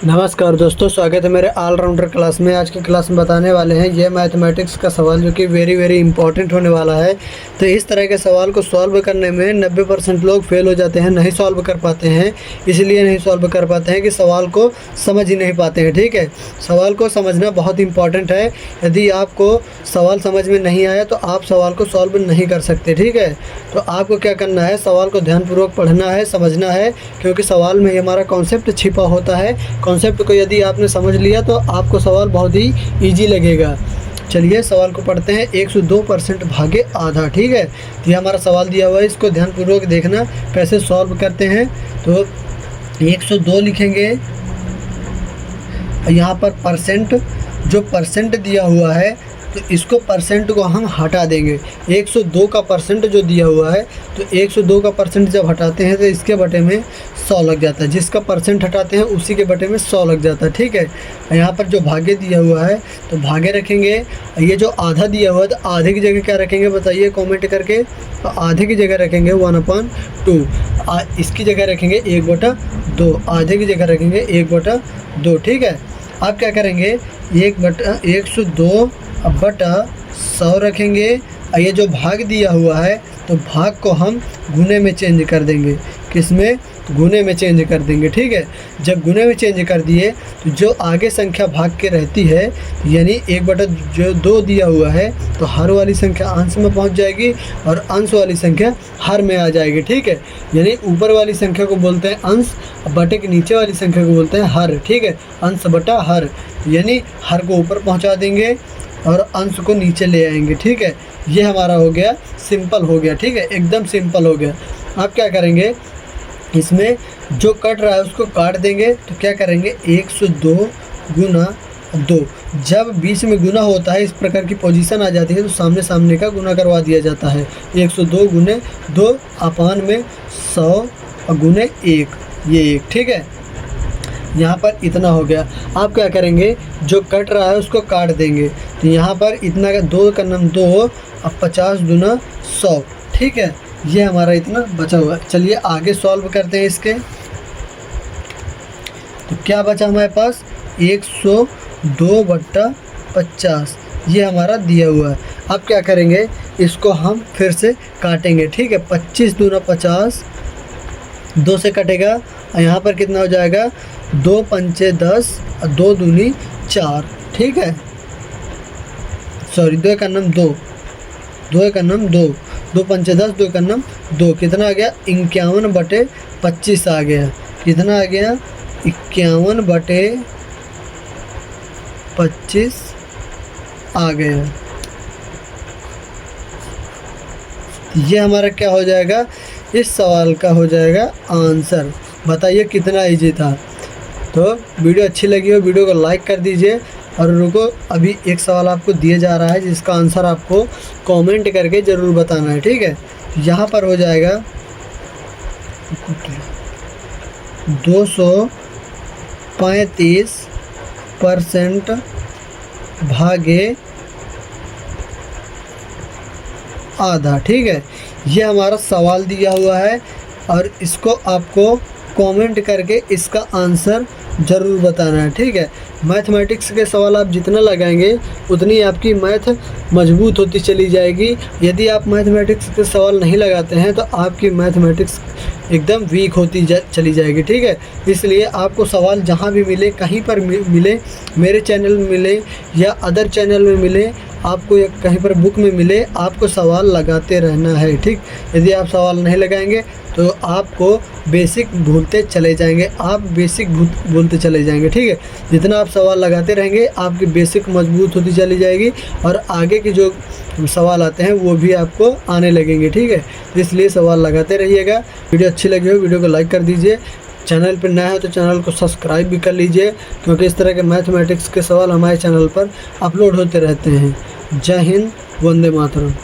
नमस्कार दोस्तों, स्वागत है मेरे ऑलराउंडर क्लास में। आज की क्लास में बताने वाले हैं ये मैथमेटिक्स का सवाल जो कि वेरी इंपॉर्टेंट होने वाला है। तो इस तरह के सवाल को सॉल्व करने में 90% लोग फेल हो जाते हैं, नहीं सॉल्व कर पाते हैं। इसलिए नहीं सॉल्व कर पाते हैं कि सवाल को समझ ही नहीं पाते हैं। ठीक है, सवाल को समझना बहुत इंपॉर्टेंट है। यदि आपको सवाल समझ में नहीं आया तो आप सवाल को सॉल्व नहीं कर सकते। ठीक है, तो आपको क्या करना है, सवाल को ध्यानपूर्वक पढ़ना है, समझना है, क्योंकि सवाल में हमारा कॉन्सेप्ट छिपा होता है। कॉन्सेप्ट को यदि आपने समझ लिया तो आपको सवाल बहुत ही ईजी लगेगा। चलिए सवाल को पढ़ते हैं। 102% भागे आधा। ठीक है, तो ये हमारा सवाल दिया हुआ है, इसको ध्यानपूर्वक देखना कैसे सॉल्व करते हैं। तो 102 लिखेंगे, यहाँ पर परसेंट, जो परसेंट दिया हुआ है तो इसको परसेंट को हम हटा देंगे। 102 का परसेंट जो दिया हुआ है तो 102 का परसेंट जब हटाते हैं तो इसके बटे में 100 लग जाता है। जिसका परसेंट हटाते हैं उसी के बटे में 100 लग जाता है। ठीक है, यहाँ पर जो भागे दिया हुआ है तो भागे रखेंगे। ये जो आधा दिया हुआ है तो आधे की जगह क्या रखेंगे बताइए कॉमेंट करके। तो आधे की जगह रखेंगे 1/2, इसकी जगह रखेंगे 1/2, आधे की जगह रखेंगे 1/2। ठीक है, आप क्या करेंगे 1/102 बटा 100 रखेंगे। ये जो भाग दिया हुआ है तो भाग को हम गुने में चेंज कर देंगे। किस में? गुने में चेंज कर देंगे। ठीक है, जब गुने में चेंज कर दिए तो जो आगे संख्या भाग के रहती है, यानी 1/2 दिया हुआ है तो हर वाली संख्या अंश में पहुंच जाएगी और अंश वाली संख्या हर में आ जाएगी। ठीक है, यानी ऊपर वाली संख्या को बोलते हैं अंश, बटे के नीचे वाली संख्या को बोलते हैं हर। ठीक है, अंश बटा हर, यानी हर को ऊपर पहुँचा देंगे और अंश को नीचे ले आएंगे। ठीक है, ये हमारा हो गया, सिंपल हो गया। ठीक है, एकदम सिंपल हो गया। आप क्या करेंगे, इसमें जो कट रहा है उसको काट देंगे। तो क्या करेंगे 102 गुना 2। जब बीच में गुना होता है, इस प्रकार की पोजीशन आ जाती है तो सामने सामने का गुना करवा दिया जाता है। 102 गुने 2 अपान में 100 गुने 1, ये 1। ठीक है, यहाँ पर इतना हो गया। आप क्या करेंगे, जो कट रहा है उसको काट देंगे। तो यहाँ पर इतना का 2 का नाम 2, अब 50 दूना 100। ठीक है, ये हमारा इतना बचा हुआ है। चलिए आगे सॉल्व करते हैं इसके। तो क्या बचा हमारे पास 102/50, ये हमारा दिया हुआ है। अब क्या करेंगे, इसको हम फिर से काटेंगे। ठीक है, 25 दूना 50, 2 से कटेगा। यहाँ पर कितना हो जाएगा 2 पंचे 10, 2 दूनी 4। ठीक है, सॉरी 2 का नाम 2, 2 का नाम 2, 2 पंचे 10, 2 का नाम 2। कितना आ गया 51/25 आ गया। कितना आ गया 51/25 आ गया। ये हमारा क्या हो जाएगा, इस सवाल का हो जाएगा आंसर। बताइए कितना इजी था। तो वीडियो अच्छी लगी हो वीडियो को लाइक कर दीजिए। और रुको, अभी एक सवाल आपको दिया जा रहा है जिसका आंसर आपको कमेंट करके ज़रूर बताना है। ठीक है, यहाँ पर हो जाएगा 235% भागे आधा। ठीक है, ये हमारा सवाल दिया हुआ है और इसको आपको कमेंट करके इसका आंसर ज़रूर बताना है। ठीक है, मैथमेटिक्स के सवाल आप जितना लगाएंगे उतनी आपकी मैथ मजबूत होती चली जाएगी। यदि आप मैथमेटिक्स के सवाल नहीं लगाते हैं तो आपकी मैथमेटिक्स एकदम वीक होती चली जाएगी। ठीक है, इसलिए आपको सवाल जहाँ भी मिले, कहीं पर मिले, मेरे चैनल में मिले या अदर चैनल में मिले, आपको या कहीं पर बुक में मिले, आपको सवाल लगाते रहना है। ठीक, यदि आप सवाल नहीं लगाएंगे तो आपको बेसिक भूलते चले जाएंगे, आप बेसिक भूलते चले जाएंगे। ठीक है, जितना आप सवाल लगाते रहेंगे आपकी बेसिक मजबूत होती चली जाएगी और आगे के जो सवाल आते हैं वो भी आपको आने लगेंगे। ठीक है, इसलिए सवाल लगाते रहिएगा। वीडियो अच्छी लगी हो वीडियो को लाइक कर दीजिए। चैनल पर नया है तो चैनल को सब्सक्राइब भी कर लीजिए, क्योंकि इस तरह के मैथमेटिक्स के सवाल हमारे चैनल पर अपलोड होते रहते हैं। जय हिंद, वंदे मातरम।